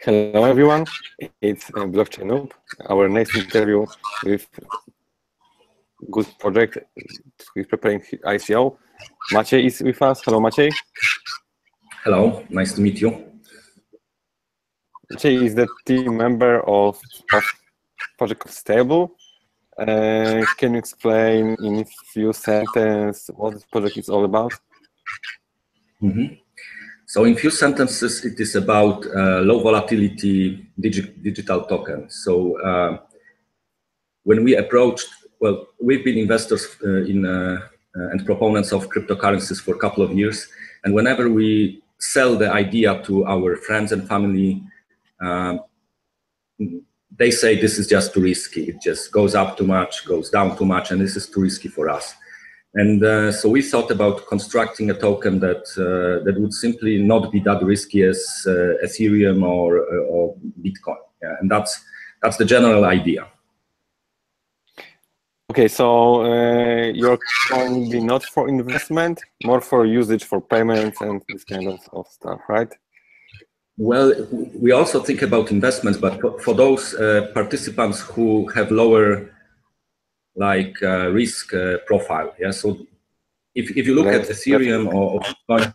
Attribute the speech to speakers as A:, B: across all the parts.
A: Hello everyone, it's Blockchain Noob, our next interview with good project with preparing ICO. Maciej is with us. Hello Maciej.
B: Hello, nice to meet you.
A: Maciej is the team member of Project Stable. Can you explain in a few sentences what this project is all about?
B: So in few sentences, it is about low volatility digital token. So when we approached, well, we've been investors and proponents of cryptocurrencies for a couple of years. And whenever we sell the idea to our friends and family, they say this is just too risky. It just goes up too much, goes down too much, and this is too risky for us. And so we thought about constructing a token that would simply not be that risky as Ethereum or Bitcoin. Yeah, and that's the general idea.
A: Okay, so your coin will be not for investment, more for usage for payments and this kind of stuff, right?
B: Well, we also think about investments, but for those participants who have lower risk profile. Yeah, so if you look at Ethereum or Bitcoin,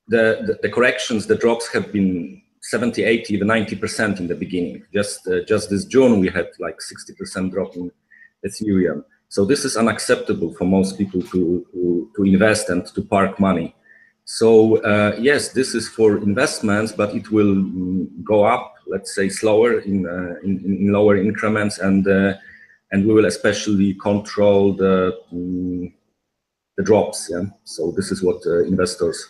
B: the corrections, the drops have been 70, 80, even 90% in the beginning. Just this June, we had like 60% drop in Ethereum. So this is unacceptable for most people to invest and to park money. So yes, this is for investments, but it will go up, let's say, slower in lower increments, and we will especially control the drops. Yeah. So this is what investors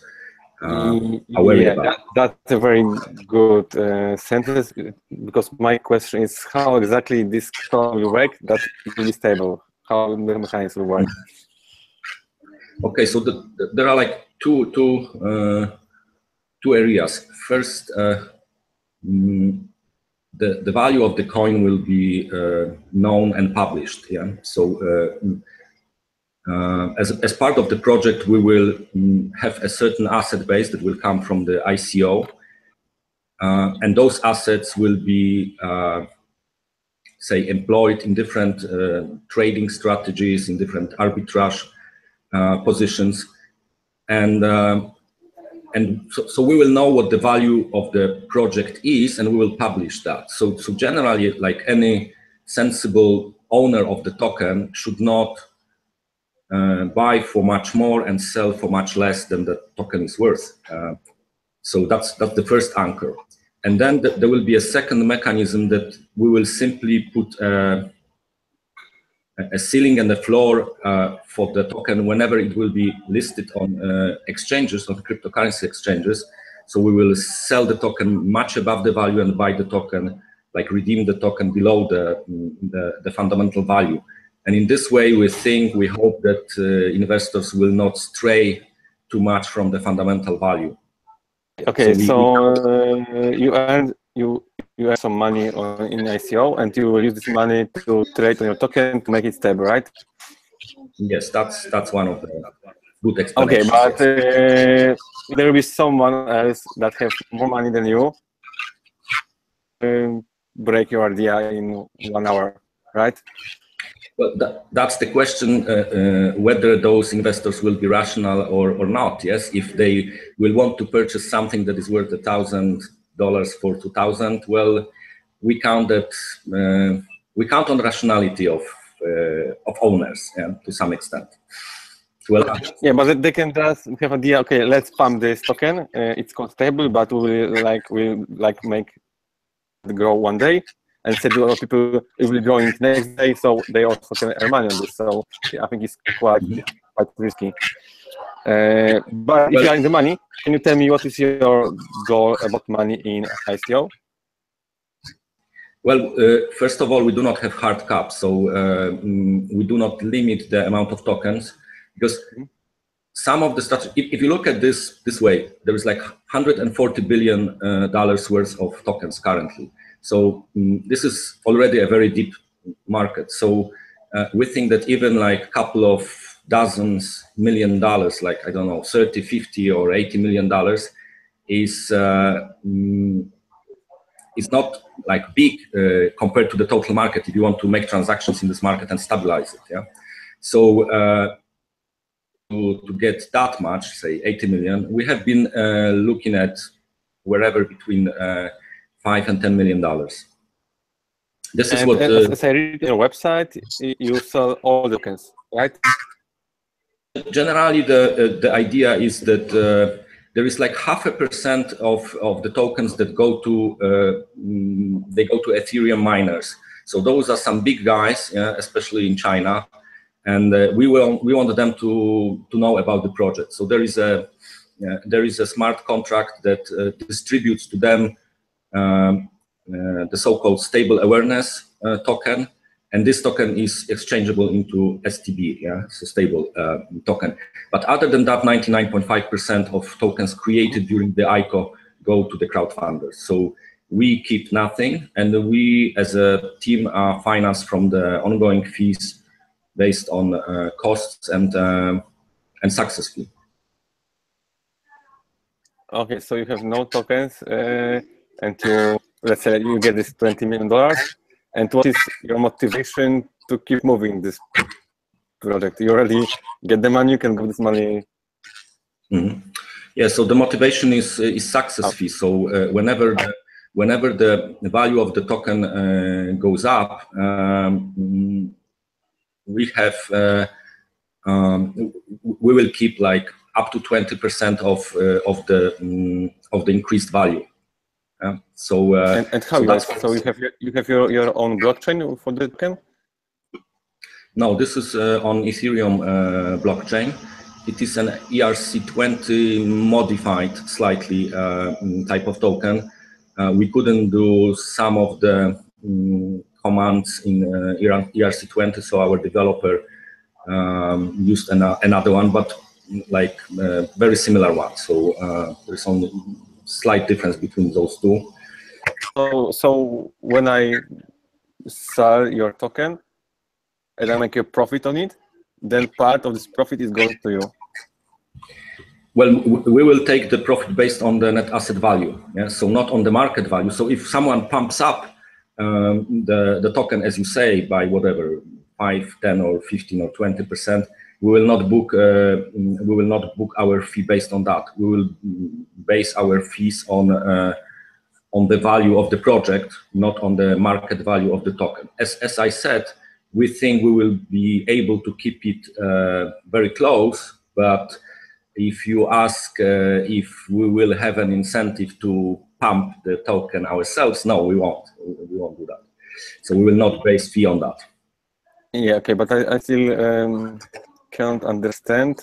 B: are worried about.
A: That's a very good sentence, because my question is how exactly this coin will work that it will be stable. How the mechanism will work.
B: Okay, so there are like two areas. First, the value of the coin will be known and published. Yeah. So as part of the project, we will have a certain asset base that will come from the ICO, and those assets will be say employed in different trading strategies, in different arbitrage positions, and so we will know what the value of the project is, and we will publish that. So generally, like any sensible owner of the token should not buy for much more and sell for much less than the token is worth. So that's the first anchor. And then there will be a second mechanism that we will simply put a ceiling and a floor for the token whenever it will be listed on exchanges, on cryptocurrency exchanges. So we will sell the token much above the value and buy the token, like redeem the token below the fundamental value. And in this way, we hope that investors will not stray too much from the fundamental value.
A: Okay, so you earn some money in ICO, and you will use this money to trade on your token to make it stable, right?
B: Yes, that's one of the good explanations.
A: Okay, but there will be someone else that has more money than you. Break your idea in 1 hour, right?
B: Well, that's the question, whether those investors will be rational or not. Yes, if they will want to purchase something that is worth $1,000 for $2,000, well, we count on rationality of owners, yeah, to some extent.
A: Yeah, but they can just have idea. Okay, let's pump this token. It's called stable, but we'll make it grow one day. And said to a lot of people, it will grow in the next day, so they also can earn money on this. So yeah, I think it's quite risky. But if you are in the money, can you tell me what is your goal about money in ICO?
B: Well, first of all, we do not have hard caps, so we do not limit the amount of tokens, because some of the stuff, if you look at this way, there is like $140 billion worth of tokens currently. So this is already a very deep market. So we think that even like a couple of dozens $million, like, I don't know, 30, 50 or $80 million is it's not like big compared to the total market if you want to make transactions in this market and stabilize it. Yeah. So to get that much, say 80 million, we have been looking at wherever between $5 and $10 million. This is what.
A: As I read your website, you sell all the tokens, right?
B: Generally, the idea is that there is like 0.5% of the tokens that go to Ethereum miners. So those are some big guys, yeah, especially in China, and we want them to know about the project. So there is a smart contract that distributes to them the so-called stable awareness token. And this token is exchangeable into STB, yeah, it's a stable token. But other than that, 99.5% of tokens created during the ICO go to the crowdfunders. So we keep nothing, and we as a team are financed from the ongoing fees based on costs and success fee.
A: Okay, so you have no tokens, and let's say you get this $20 million. And what is your motivation to keep moving this project? You already get the money, you can give this money.
B: Mm-hmm. Yeah, so the motivation is success fee. So whenever the value of the token goes up, we will keep like up to 20% of the increased value. So
A: and how you have your own blockchain for the token?
B: No, this is on Ethereum blockchain. It is an ERC20 modified slightly type of token. We couldn't do some of the commands in ERC20, so our developer used another one, but like very similar one. So there's only slight difference between those two.
A: So when I sell your token and I make a profit on it, then part of this profit is going to you.
B: Well, we will take the profit based on the net asset value, yeah? So not on the market value. So if someone pumps up the token, as you say, by whatever 5, 10, or 15 or 20%, we will not book our fee based on that. We will base our fees on the value of the project, not on the market value of the token. As I said, we think we will be able to keep it very close, but if you ask if we will have an incentive to pump the token ourselves, no, we won't. We won't do that. So we will not base fee on that.
A: Yeah, okay, but I still can't understand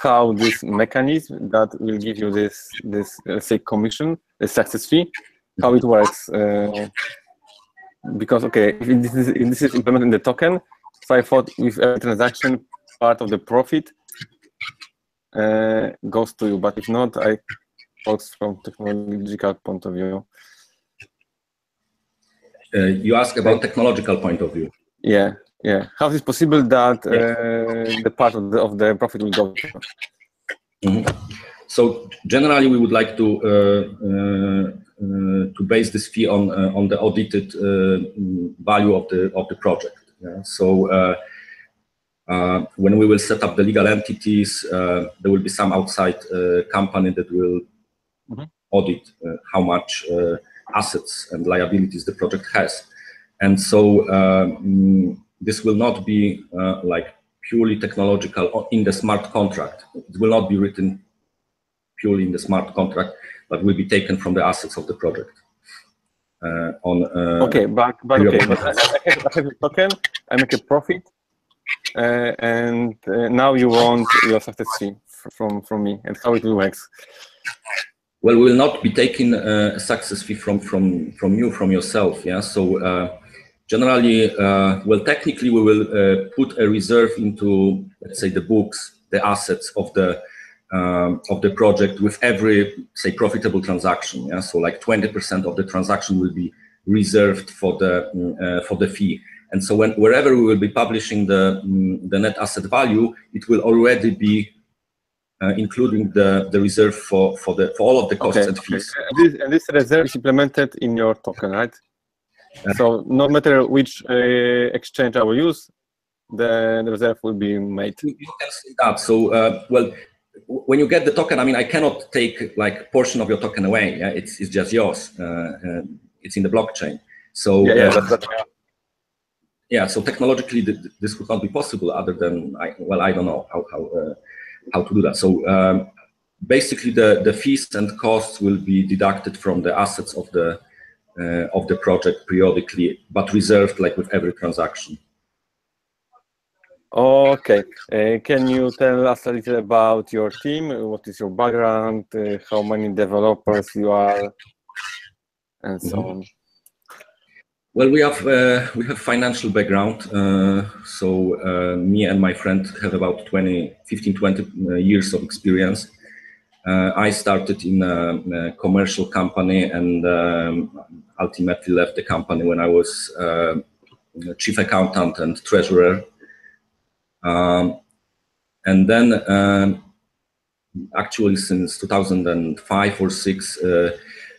A: how this mechanism that will give you this let's say commission, the success fee, how it works. Because okay, if this is implemented in the token, so I thought with every transaction, part of the profit goes to you, but if not, I works from technological point of view.
B: You ask about technological point of view.
A: Yeah. How is it possible that the part of the profit will go to?
B: Mm-hmm. So generally, we would like to base this fee on the audited value of the project. Yeah? So when we will set up the legal entities, there will be some outside company that will audit how much assets and liabilities the project has, and so this will not be like purely technological in the smart contract. It will not be written purely in the smart contract, but will be taken from the assets of the project.
A: Okay, but I have a token, I make a profit, and now you want your success fee from me, and how it works?
B: Well, we will not be taking a success fee from you, from yourself. Yeah. So generally, well, technically, we will put a reserve into, let's say, the books, the assets of the project with every, say, profitable transaction. Yeah. So like 20% of the transaction will be reserved for the fee. And so wherever we will be publishing the net asset value, it will already be including the reserve for all of the costs and fees.
A: And this reserve is implemented in your token, right? So no matter which exchange I will use, the reserve will be made.
B: You can see that. So, well, when you get the token, I mean, I cannot take like portion of your token away. Yeah? It's just yours. It's in the blockchain. So yeah, so technologically, this would not be possible. Other than I don't know how to do that. So basically, the fees and costs will be deducted from the assets of the project periodically, but reserved like with every transaction.
A: Okay. Can you tell us a little about your team? What is your background? How many developers you are, and so on?
B: Well, we have financial background. So me and my friend have about 15-20 years of experience. I started in a commercial company and ultimately left the company when I was chief accountant and treasurer. And then actually since 2005 or 6,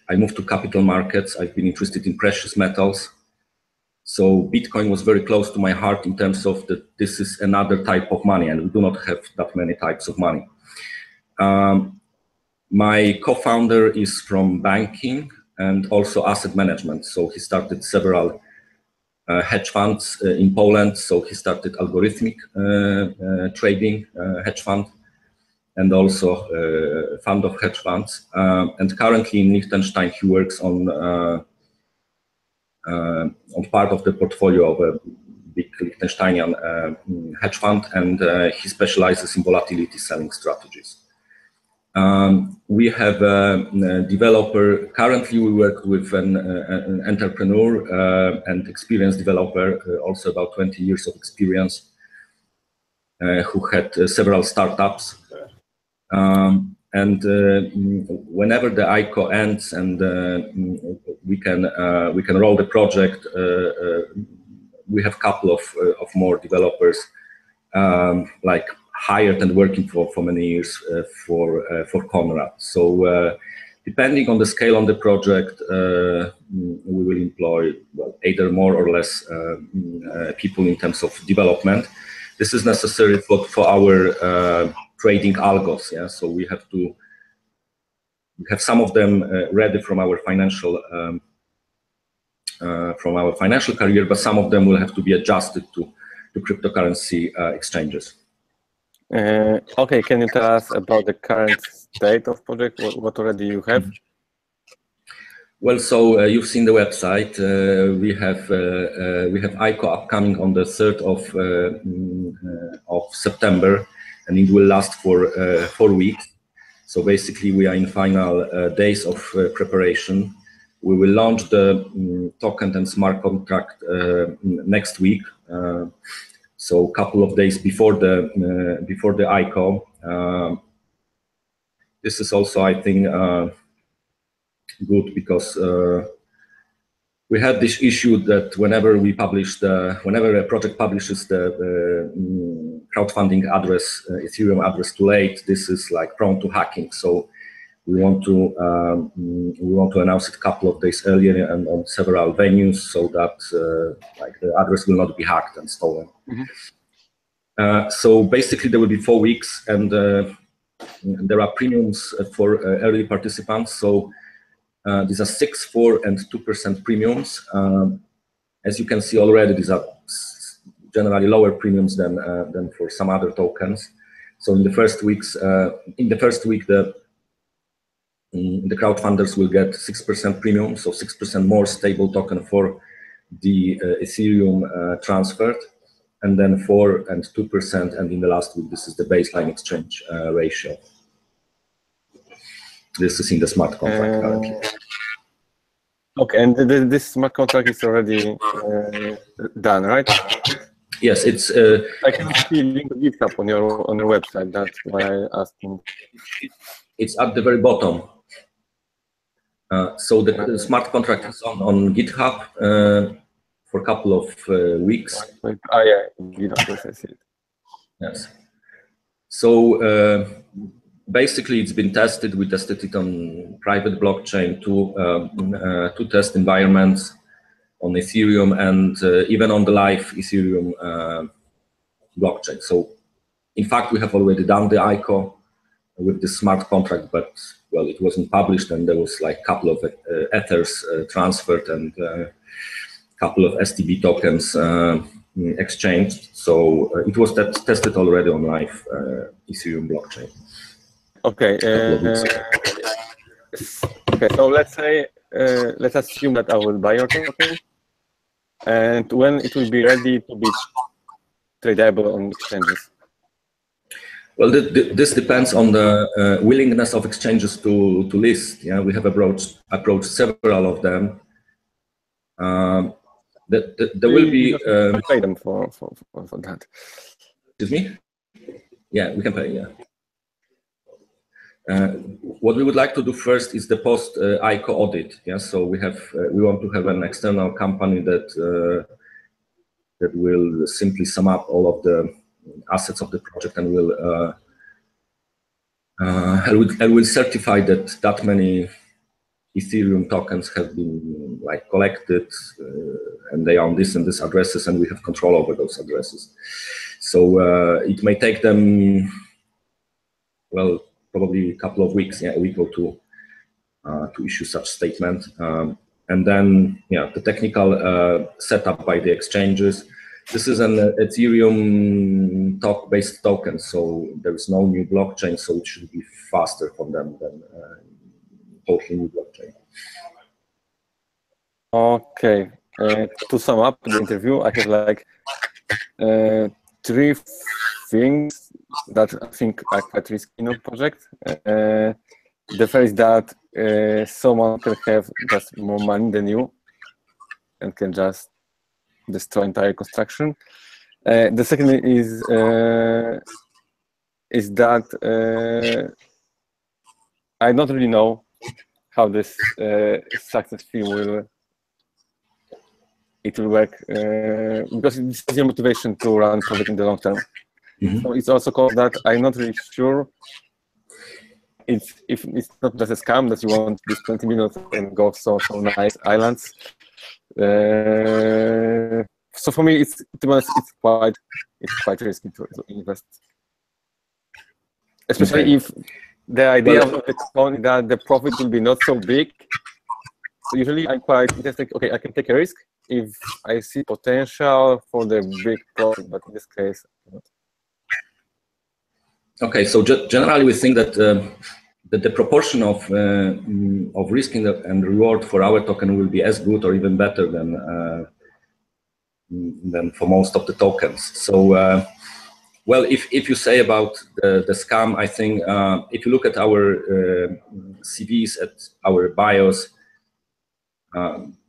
B: I moved to capital markets. I've been interested in precious metals. So Bitcoin was very close to my heart in terms of that this is another type of money, and we do not have that many types of money. My co-founder is from banking and also asset management. So he started several hedge funds in Poland. So he started algorithmic trading hedge fund and also fund of hedge funds. And currently in Liechtenstein, he works on part of the portfolio of a big Liechtensteinian hedge fund, and he specializes in volatility selling strategies. We have a developer. Currently, we work with an entrepreneur and experienced developer, also about 20 years of experience, who had several startups. And whenever the ICO ends and we can roll the project, we have a couple of more developers like hired and working for many years for Conrad. So depending on the scale on the project, we will employ either more or less people in terms of development. This is necessary for our trading algos. Yeah, so we have some of them ready from our financial career, but some of them will have to be adjusted to cryptocurrency exchanges.
A: Okay, can you tell us about the current state of project? What already you have?
B: Well, so you've seen the website. We have ICO upcoming on the 3rd of September, and it will last for 4 weeks. So basically, we are in final days of preparation. We will launch the token and smart contract next week. So a couple of days before the ICO. This is also, I think, good because we had this issue that whenever a project publishes the crowdfunding address, Ethereum address too late, this is like prone to hacking. So we want to announce it a couple of days earlier and on several venues so that like the address will not be hacked and stolen. So basically there will be 4 weeks, and there are premiums for early participants. So these are 6%, 4%, and 2% premiums. As you can see already, these are generally lower premiums than for some other tokens. So in the first week, the crowdfunders will get 6% premium, so 6% more stable token for the Ethereum transferred, and then 4% and 2%, and in the last week, this is the baseline exchange ratio. This is in the smart contract currently.
A: Okay, and this smart contract is already done, right?
B: Yes, it's.
A: I can see link to GitHub on your website. That's why I asked him.
B: It's at the very bottom. So the smart contract is on GitHub for a couple of weeks.
A: Oh yeah, GitHub, I see it.
B: Yes. So basically, it's been tested. We tested it on private blockchain, two test environments on Ethereum and even on the live Ethereum blockchain. So, in fact, we have already done the ICO with the smart contract, but well, it wasn't published, and there was like a couple of ethers transferred and a couple of STB tokens exchanged. So it was tested already on live Ethereum blockchain.
A: Okay. Okay. So let's assume that I will buy your token, and when it will be ready to be tradable on exchanges.
B: Well, this depends on the willingness of exchanges to list. Yeah, we have approached several of them. There will be
A: pay them for that.
B: Excuse me? Yeah, we can pay. Yeah. What we would like to do first is the post ICO audit. Yeah, so we want to have an external company that will simply sum up all of the assets of the project and will certify that many Ethereum tokens have been like collected and they are on this and this addresses, and we have control over those addresses. So it may take them, well, probably a couple of weeks, yeah, a week or two, to issue such statement. And then, yeah, the technical setup by the exchanges. This is an Ethereum based token, so there is no new blockchain, so it should be faster for them than totally new blockchain.
A: Okay. To sum up the interview, I have like 3 things that I think are quite risky in a project. The first is that someone can have just more money than you and can just destroy entire construction. The second is that I don't really know how this success fee will work because it's your motivation to run project in the long term. Mm-hmm. So it's also called that I'm not really sure if it's not just a scam that you want this 20 minutes and go so nice islands. So for me, it's quite risky to invest, especially if the idea of the company that the profit will be not so big. So usually I'm quite interested. Okay, I can take a risk if I see potential for the big profit, but in this case, not.
B: Okay, so generally we think that the proportion of risk and reward for our token will be as good or even better than for most of the tokens. So, well, if you say about the scam, I think if you look at our CVs, at our bios,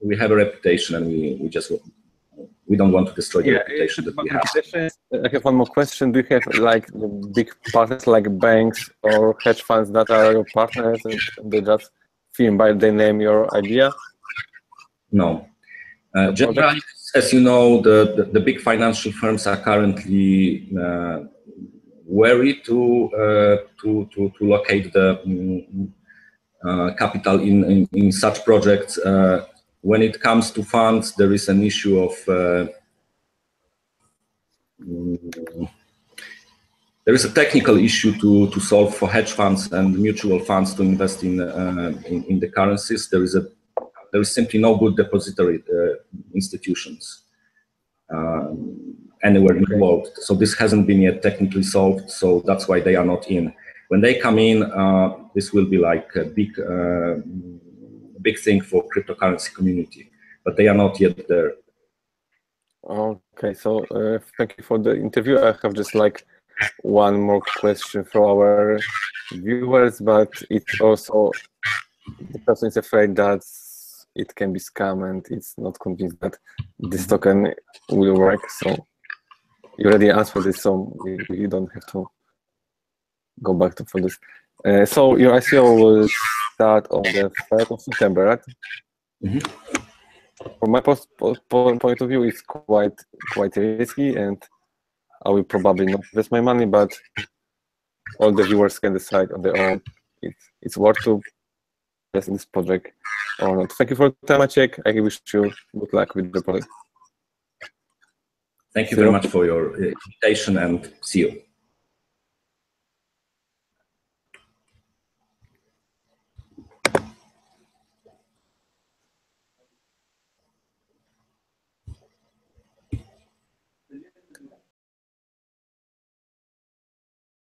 B: we have a reputation, and we don't want to destroy the reputation that we have.
A: I have one more question. Do you have like the big partners like banks or hedge funds that are your partners and they just film by they name your idea?
B: No. Generally, as you know, the big financial firms are currently wary to locate the capital in such projects. When it comes to funds, there is an issue of there is a technical issue to solve for hedge funds and mutual funds to invest in the currencies. There is simply no good depository institutions anywhere in the world. So this hasn't been yet technically solved. So that's why they are not in. When they come in, this will be like a big thing for cryptocurrency community, but they are not yet there.
A: Okay, so thank you for the interview. I have just like one more question for our viewers, but it's also the person is afraid that it can be scam and it's not convinced that this token will work. So you already answered this, so you don't have to go back for this. So your ICO will start on the 3rd of September, right?
B: Mm-hmm.
A: From my point of view, it's quite risky, and I will probably not invest my money. But all the viewers can decide on their own if it's worth to invest in this project or not. Thank you for the time, Maciek. I wish you good luck with the project.
B: Thank you very much for your invitation, and see you.